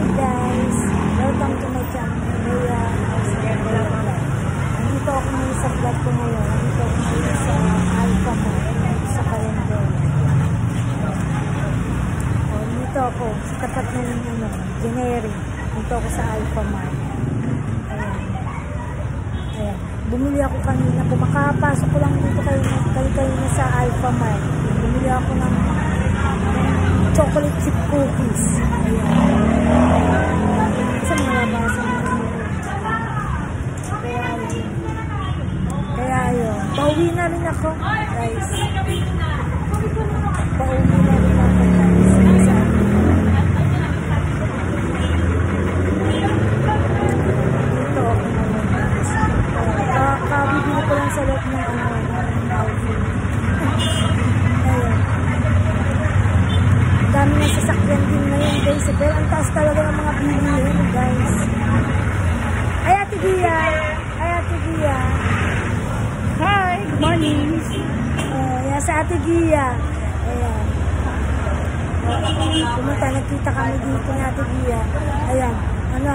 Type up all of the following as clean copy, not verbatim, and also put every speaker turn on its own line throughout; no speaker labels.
morning guys. Welcome to my channel. Nandito ako ngayon sa vlog ko ngayon. Nandito ako ngayon sa Alpha Mall sa Calendar. Nandito ako sa tapat ng generic. Nandito ako sa Alpha Mall. Ayan. Bumili ako kanina. Makapasok ko lang dito kayo na sa Alpha Mall. Bumili ako ng chocolate chip cookies. Ayan. Sa mga labasan. Kaya yun. Pauwi na rin ako, guys. Pauwi na rin ako, guys. Dito ako naman, guys. Kabibili ko lang sa loob ng outfit. Ayan. Dami na sasakyan din ngayon, guys. Pero ang taas talaga ng mga bilihin, guys. Ay, Ate Gia! Ay, Ate Gia! Hi! Good morning! Ayan, sa Ate Gia. Ayan. Pumunta, nagkita kami dito ni Ate Gia. Ayan. Ano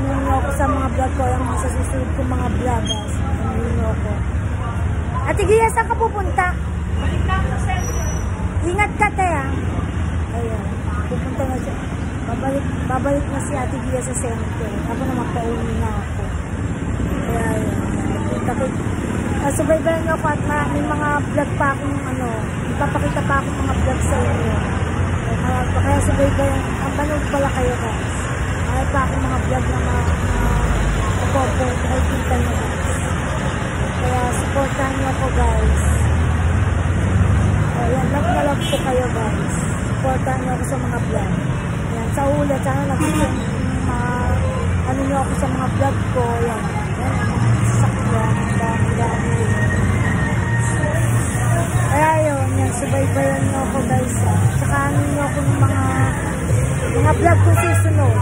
nyo ako sa mga vlog ko. Ayan, sa susunod ko mga vloggers. Ano nyo ako. Ate Gia, saan ka pupunta? Ingat ka, Taya. Ayan. Pupunta na siya. Babalik na si Ate Gia sa center. Ako naman pauwi na ako. Kaya ayan. Subaybayan nyo ako at may mga vlog pa akong ipapakita pa akong mga vlog sa inyo. Kaya subaybayan. Ang panood pala kayo guys. Kaya pa akong mga vlog na upload. Ay kita nyo guys. Kaya supportahan nyo ako guys. Ayan. Love na love ko kayo guys. Supportahan nyo ako sa mga vlog. Ayan. Sa ulit. Sana nakita ano nyo ako sa mga vlog ko. Ayan. Sakyan. Dami. Kaya yun. Yan. Subaybayan nyo ako guys. Tsaka ano nyo ako ng mga vlog ko susunod.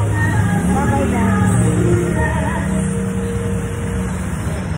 Bye bye guys.